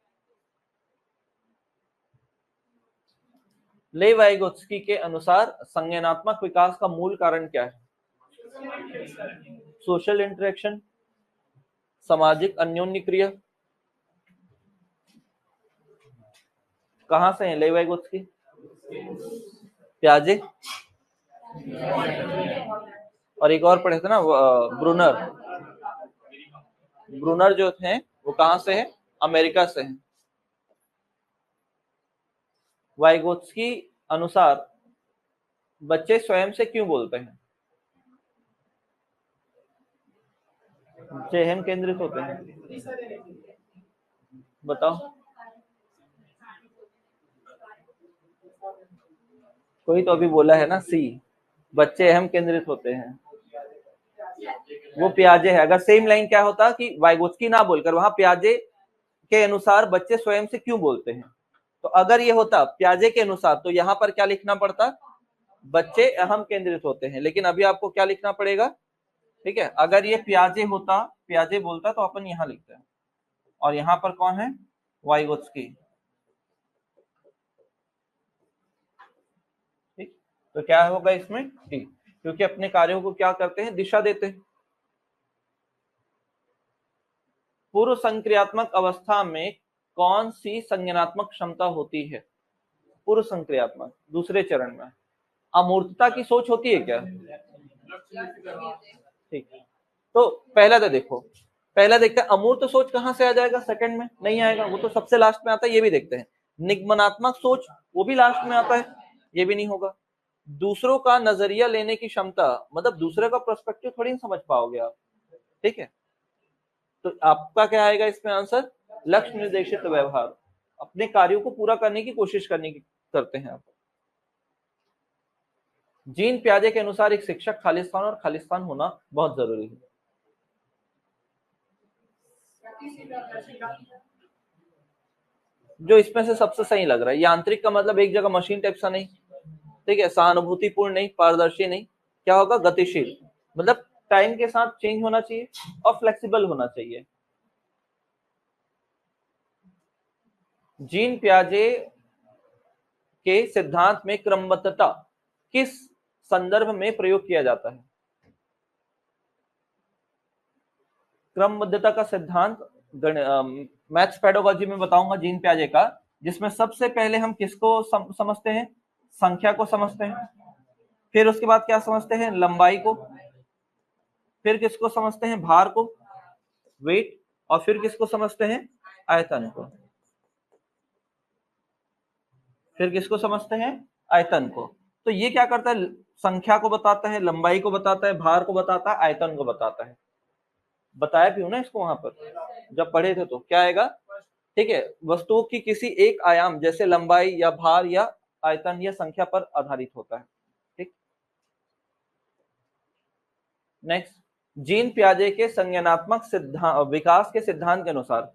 ले वाइगोत्स्की के अनुसार संज्ञानात्मक विकास का मूल कारण क्या है? सोशल इंटरेक्शन, सामाजिक अन्योन्य क्रिया। कहां से है ले वाइगोत्स्की? प्याजे। और एक और पढ़े थे ना, ब्रूनर। ब्रूनर जो थे वो कहां से है? अमेरिका से है। वाइगोत्स्की अनुसार बच्चे स्वयं से क्यों बोलते हैं? हम केंद्रित होते हैं। बताओ, कोई तो अभी बोला है ना, सी, बच्चे अहम केंद्रित होते हैं, वो प्याजे है। अगर सेम लाइन क्या होता कि वाइगोत्स्की ना बोलकर वहां प्याजे के अनुसार बच्चे स्वयं से क्यों बोलते हैं, तो अगर ये होता प्याजे के अनुसार तो यहां पर क्या लिखना पड़ता? बच्चे अहम केंद्रित होते हैं। लेकिन अभी आपको क्या लिखना पड़ेगा? ठीक है, अगर ये प्याजे होता, प्याजे बोलता तो अपन यहां लिखते हैं, और यहां पर कौन है? वाइगोत्स्की। ठीक, तो क्या होगा इसमें? टी, क्योंकि अपने कार्यों को क्या करते हैं? दिशा देते हैं। पूर्व संक्रियात्मक अवस्था में कौन सी संज्ञानात्मक क्षमता होती है? पूर्व संक्रियात्मक दूसरे चरण में अमूर्तता की सोच होती है क्या? ठीक, तो पहला तो देखो, पहला देखते हैं अमूर्त सोच कहां से आ जाएगा? सेकंड में नहीं आएगा, वो तो सबसे लास्ट में आता है। ये भी देखते हैं निगमनात्मक सोच, वो भी लास्ट में आता है, ये भी नहीं होगा। दूसरों का नजरिया लेने की क्षमता, मतलब दूसरे का पर्सपेक्टिव थोड़ी नहीं समझ पाओगे आप। ठीक है, तो आपका क्या आएगा इसमें आंसर? लक्ष्य निर्देशित व्यवहार, अपने कार्यों को पूरा करने की कोशिश करते हैं आप। जीन प्याजे के अनुसार एक शिक्षक खालिस्तान और खालिस्तान होना बहुत जरूरी है। जो इसमें से सबसे सही लग रहा है, यांत्रिक का मतलब एक जगह मशीन टाइप सा नहीं, ठीक है, सहानुभूतिपूर्ण नहीं, पारदर्शी नहीं, क्या होगा? गतिशील, मतलब टाइम के साथ चेंज होना चाहिए और फ्लेक्सिबल होना चाहिए। जीन प्याजे के सिद्धांत में क्रमबद्धता किस संदर्भ में प्रयोग किया जाता है? क्रमबद्धता का सिद्धांत मैथ्स पेडागोजी में बताऊंगा जीन प्याजे का, जिसमें सबसे पहले हम किसको समझते हैं? संख्या को समझते हैं। फिर उसके बाद क्या समझते हैं? लंबाई को। फिर किसको समझते हैं? भार को, वेट। और फिर किसको समझते हैं? आयतन को। फिर किसको समझते हैं? आयतन को। तो ये क्या करता है? संख्या को बताता है, लंबाई को बताता है, भार को बताता है, आयतन को बताता है। बताया भी हूं ना इसको वहां पर जब पढ़े थे, तो क्या आएगा? ठीक है, वस्तुओं की किसी एक आयाम जैसे लंबाई या भार या आयतन या संख्या पर आधारित होता है। ठीक, नेक्स्ट, जीन प्याजे के संज्ञानात्मक सिद्धांत विकास के सिद्धांत के अनुसार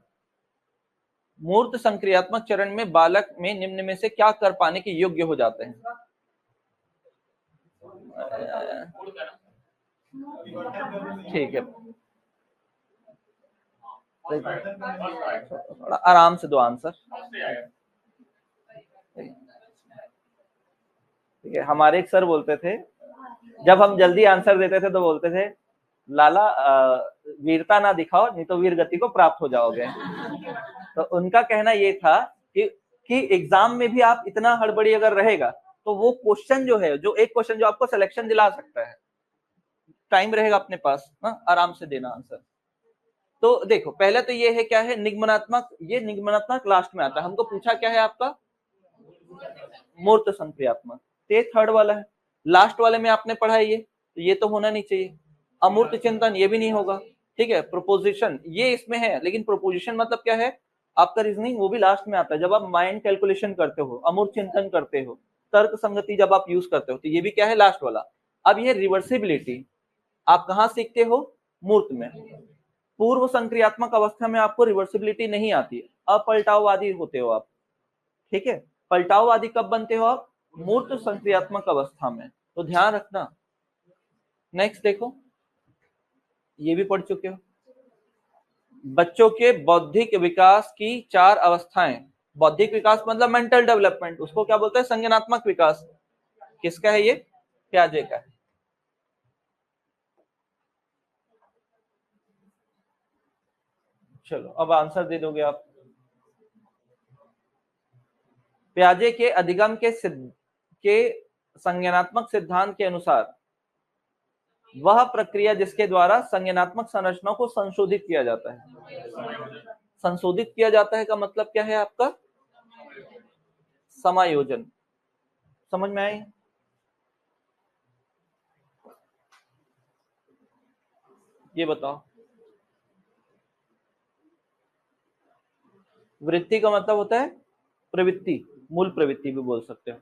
मूर्त संक्रियात्मक चरण में बालक में निम्न में से क्या कर पाने के योग्य हो जाते हैं? ठीक है, थोड़ा आराम से दो आंसर। ठीक है, हमारे एक सर बोलते थे, जब हम जल्दी आंसर देते थे तो बोलते थे, लाला वीरता ना दिखाओ, नहीं तो वीर गति को प्राप्त हो जाओगे। तो उनका कहना ये था कि एग्जाम में भी आप इतना हड़बड़ी अगर रहेगा तो वो क्वेश्चन जो है, जो एक क्वेश्चन जो आपको सिलेक्शन दिला सकता है, टाइम रहेगा अपने पास, आराम से देना आंसर। तो देखो, पहले तो ये है क्या है? निगमनात्मक। ये निगमनात्मक लास्ट में आता है। हमको पूछा क्या है आपका? मूर्त संक्रियात्मक। ये थर्ड वाला है। लास्ट वाले में आपने पढ़ा है ये तो होना नहीं चाहिए। अमूर्त चिंतन, ये भी नहीं होगा। ठीक है, प्रोपोजिशन ये इसमें है, लेकिन प्रोपोजिशन मतलब क्या है? आपका रीजनिंग, वो भी लास्ट में आता है जब आप माइंड कैलकुलेशन करते हो, अमूर्त चिंतन करते हो। तर्क संगति जब आप यूज करते हो, तो ये भी क्या है, लास्ट वाला। अब ये रिवर्सिबिलिटी आप कहाँ सीखते हो, मूर्त में। पूर्व संक्रियात्मक अवस्था में आपको रिवर्सिबिलिटी नहीं आती है, अपलटाववादी होते हो आप, ठीक है। पलटाववादी कब बनते हो आप, मूर्त संक्रियात्मक अवस्था में, तो ध्यान रखना। नेक्स्ट देखो, ये भी पढ़ चुके हो। बच्चों के बौद्धिक विकास की 4 अवस्थाएं। बौद्धिक विकास मतलब मेंटल डेवलपमेंट, उसको क्या बोलते हैं, संज्ञानात्मक विकास। किसका है ये, प्याजे का है। चलो अब आंसर दे दोगे आप। प्याजे के अधिगम के संज्ञानात्मक सिद्धांत के अनुसार वह प्रक्रिया जिसके द्वारा संज्ञानात्मक संरचना को संशोधित किया जाता है। संशोधित किया जाता है का मतलब क्या है आपका, समायोजन। समझ में आई, ये बताओ। वृत्ति का मतलब होता है प्रवृत्ति, मूल प्रवृत्ति भी बोल सकते हो।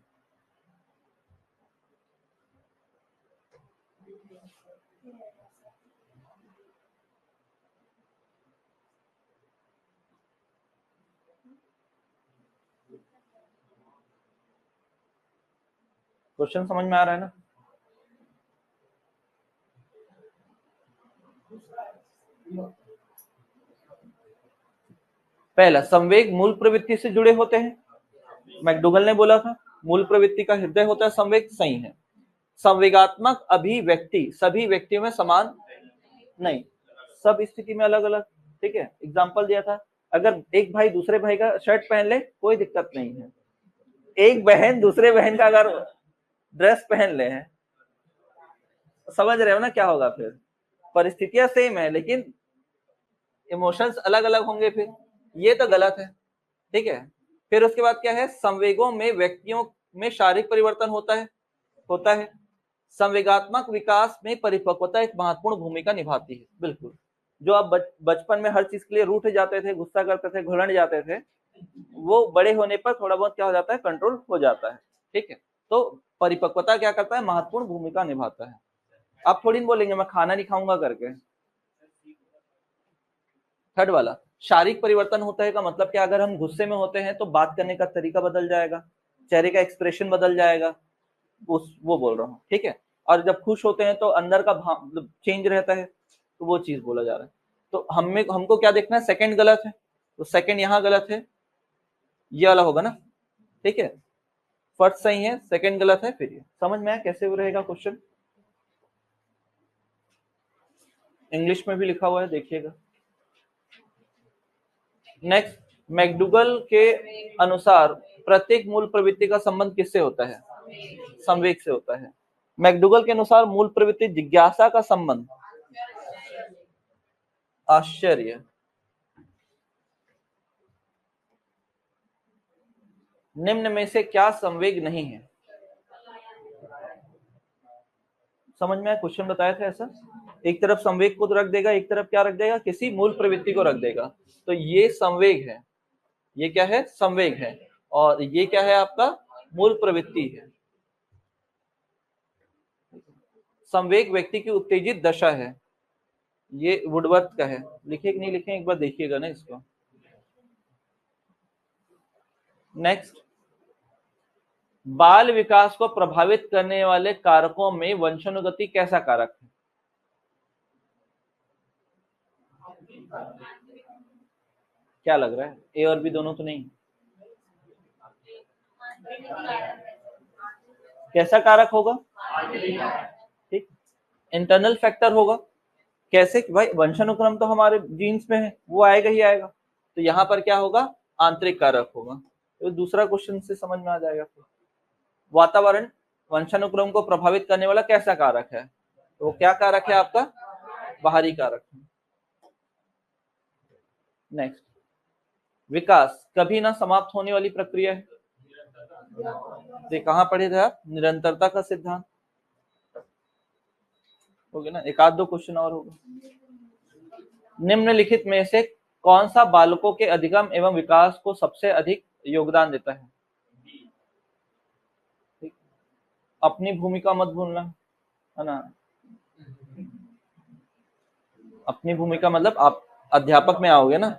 क्वेश्चन समझ में आ रहा है ना। पहला, संवेग मूल प्रवृत्ति से जुड़े होते हैं। मैकडूगल ने बोला था मूल प्रवृत्ति का हृदय होता है संवेग, सही है। संवेगात्मक अभिव्यक्ति सभी व्यक्तियों में समान नहीं, सब स्थिति में अलग अलग, ठीक है। एग्जाम्पल दिया था, अगर एक भाई दूसरे भाई का शर्ट पहन ले कोई दिक्कत नहीं है, एक बहन दूसरे बहन का अगर ड्रेस पहन ले हैं, समझ रहे हो ना क्या होगा फिर, परिस्थितियां सेम है लेकिन इमोशंस अलग अलग होंगे, फिर ये तो गलत है, ठीक है। फिर उसके बाद क्या है, संवेगों में व्यक्तियों में शारीरिक परिवर्तन होता है। संवेगात्मक विकास में परिपक्वता एक महत्वपूर्ण भूमिका निभाती है, बिल्कुल। जो आप बचपन में हर चीज के लिए रूठ जाते थे, गुस्सा करते थे, घुलट जाते थे, वो बड़े होने पर थोड़ा बहुत क्या हो जाता है, कंट्रोल हो जाता है, ठीक है। तो परिपक्वता क्या करता है, महत्वपूर्ण भूमिका निभाता है। आप थोड़ी बोलेंगे मैं खाना नहीं खाऊंगा करके। थर्ड वाला, शारीरिक परिवर्तन होता है का मतलब क्या, अगर हम गुस्से में होते हैं तो बात करने का तरीका बदल जाएगा, चेहरे का एक्सप्रेशन बदल जाएगा, वो बोल रहा हूँ, ठीक है। और जब खुश होते हैं तो अंदर का भाव चेंज रहता है, तो वो चीज बोला जा रहा है। तो हमको क्या देखना है, सेकंड गलत है, तो सेकंड यहाँ गलत है, ये वाला होगा ना, ठीक है। फर्स्ट सही है, सेकंड गलत है, फिर ये समझ में आया कैसे रहेगा क्वेश्चन। इंग्लिश में भी लिखा हुआ है, देखिएगा। नेक्स्ट, मैकडूगल के अनुसार प्रत्येक मूल प्रवृत्ति का संबंध किससे होता है, संवेग से होता है। मैकडूगल के अनुसार मूल प्रवृत्ति जिज्ञासा का संबंध, आश्चर्य, निम्न में से क्या संवेग नहीं है। समझ में आया, क्वेश्चन बताया था ऐसा, एक तरफ संवेग को रख देगा, एक तरफ क्या रख देगा, किसी मूल प्रवृत्ति को रख देगा, तो ये संवेग है, ये क्या है, संवेग है, और ये क्या है आपका, मूल प्रवृत्ति है। संवेग व्यक्ति की उत्तेजित दशा है, ये वुडवर्थ का है, लिखे कि नहीं लिखे एक बार देखिएगा ना इसको। नेक्स्ट, बाल विकास को प्रभावित करने वाले कारकों में वंशानुगति कैसा कारक है। क्या लग रहा है, ए और बी दोनों तो नहीं, कैसा कारक होगा, ठीक, इंटरनल फैक्टर होगा। कैसे कि भाई वंशानुक्रम तो हमारे जीन्स में है, वो आएगा ही आएगा, तो यहाँ पर क्या होगा, आंतरिक कारक होगा। तो दूसरा क्वेश्चन से समझ में आ जाएगा। वातावरण वंशानुक्रम को प्रभावित करने वाला कैसा कारक है, तो वो क्या कारक है आपका, बाहरी कारक है। नेक्स्ट, विकास कभी ना समाप्त होने वाली प्रक्रिया है, ये कहाँ पढ़े थे आप, निरंतरता का सिद्धांत, हो गया ना। एक आध दो क्वेश्चन और होगा। निम्नलिखित में से कौन सा बालकों के अधिगम एवं विकास को सबसे अधिक योगदान देता है, अपनी भूमिका मत भूलना, है ना। अपनी भूमिका मतलब आप अध्यापक में आओगे ना,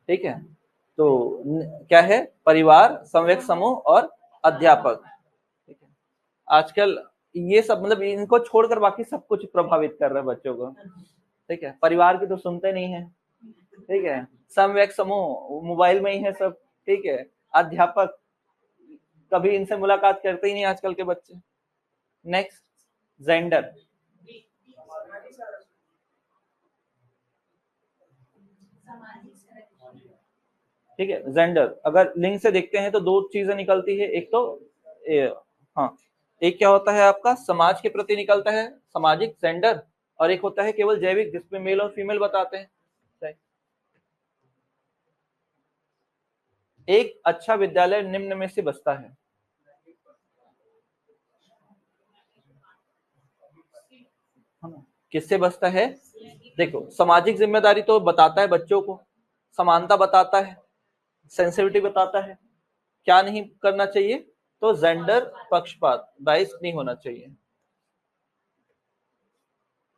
ठीक है। तो क्या है, परिवार, संवेक समूह और अध्यापक, ठीक है। आजकल ये सब मतलब इनको छोड़कर बाकी सब कुछ प्रभावित कर रहा है बच्चों को, ठीक है। परिवार की तो सुनते नहीं है, ठीक है। समवेक समूह मोबाइल में ही है सब, ठीक है। अध्यापक कभी इनसे मुलाकात करते ही नहीं आजकल के बच्चे। नेक्स्ट, जेंडर, ठीक है। जेंडर अगर लिंग से देखते हैं तो दो चीजें निकलती है, एक तो हाँ, एक क्या होता है आपका समाज के प्रति निकलता है सामाजिक जेंडर, और एक होता है केवल जैविक जिसमें मेल और फीमेल बताते हैं। एक अच्छा विद्यालय निम्न में से बसता है, किससे बसता है? देखो, सामाजिक जिम्मेदारी तो बताता है बच्चों को, समानता बताता है, सेंसिटिविटी बताता है, क्या नहीं करना चाहिए, तो जेंडर पक्षपात बाइस नहीं होना चाहिए।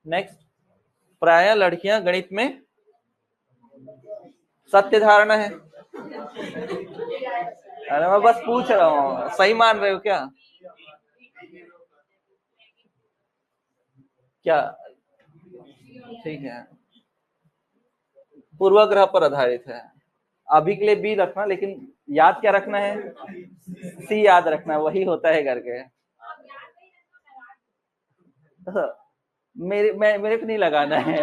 नेक्स्ट, प्राय लड़कियां गणित में सत्य धारणा है। अरे मैं बस पूछ रहा हूँ, सही मान रहे हो क्या? क्या? ठीक है, पूर्वाग्रह पर आधारित है। अभी के लिए बी रखना, लेकिन याद क्या रखना है? सी याद रखना, वही होता है करके। मेरे पे नहीं लगाना है।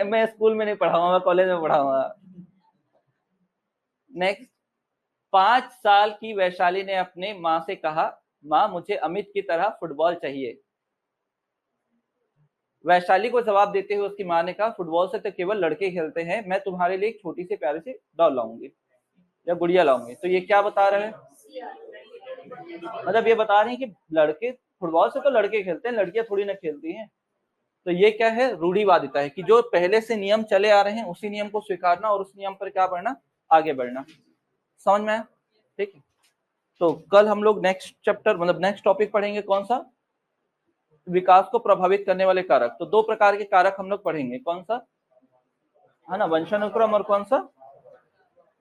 मैं स्कूल में नहीं पढ़ाऊंगा, मैं कॉलेज में पढ़ाऊंगा। नेक्स्ट, 5 साल की वैशाली ने अपने माँ से कहा, माँ मुझे अमित की तरह फुटबॉल चाहिए। वैशाली को जवाब देते हुए उसकी माँ ने कहा, फुटबॉल से तो केवल लड़के खेलते हैं, मैं तुम्हारे लिए एक छोटी सी प्यारी सी डॉल लाऊंगी या गुड़िया लाऊंगी। तो ये क्या बता रहे हैं? मतलब ये बता रहे हैं कि लड़के फुटबॉल से तो लड़के खेलते हैं, लड़कियां थोड़ी ना खेलती हैं। तो ये क्या है? रूढ़िवादिता है कि जो पहले से नियम चले आ रहे हैं उसी नियम को स्वीकारना और उस नियम पर क्या बढ़ना, आगे बढ़ना। समझ में आया? ठीक है। तो कल हम लोग नेक्स्ट चैप्टर मतलब नेक्स्ट टॉपिक पढ़ेंगे, कौन सा? विकास को प्रभावित करने वाले कारक। तो दो प्रकार के कारक हम लोग पढ़ेंगे, कौन सा? है ना, वंशानुक्रम और कौन सा?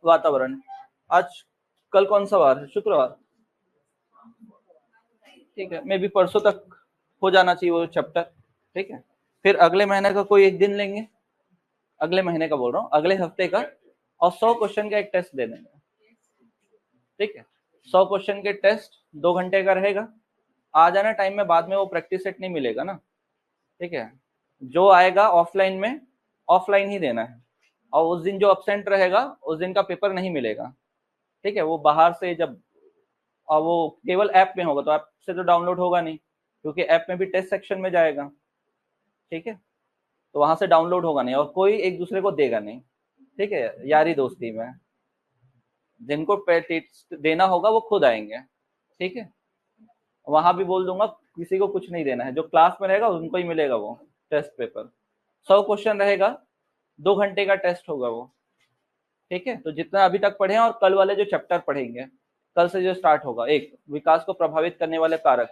वातावरण। आज कल कौन सा वार है? शुक्रवार। ठीक है, मे भी परसों तक हो जाना चाहिए वो चैप्टर, ठीक है। फिर अगले महीने का कोई एक दिन लेंगे, अगले महीने का बोल रहा हूँ, अगले हफ्ते का, और 100 क्वेश्चन का एक टेस्ट दे देंगे, ठीक है। 100 क्वेश्चन के टेस्ट 2 घंटे का रहेगा। आ जाना टाइम में, बाद में वो प्रैक्टिस सेट नहीं मिलेगा ना, ठीक है। जो आएगा ऑफलाइन में, ऑफलाइन ही देना है, और उस दिन जो अब्सेंट रहेगा उस दिन का पेपर नहीं मिलेगा, ठीक है। वो बाहर से जब, और वो केवल ऐप में होगा, तो ऐप से तो डाउनलोड होगा नहीं, क्योंकि ऐप में भी टेस्ट सेक्शन में जाएगा, ठीक है। तो वहां से डाउनलोड होगा नहीं, और कोई एक दूसरे को देगा नहीं, ठीक है, यारी दोस्ती में। जिनको टेस्ट देना होगा वो खुद आएंगे, ठीक है। वहां भी बोल दूंगा किसी को कुछ नहीं देना है, जो क्लास में रहेगा उनको ही मिलेगा वो टेस्ट पेपर। 100 क्वेश्चन रहेगा, 2 घंटे का टेस्ट होगा वो, ठीक है। तो जितना अभी तक पढ़े हैं और कल वाले जो चैप्टर पढ़ेंगे, कल से जो स्टार्ट होगा, एक विकास को प्रभावित करने वाले कारक,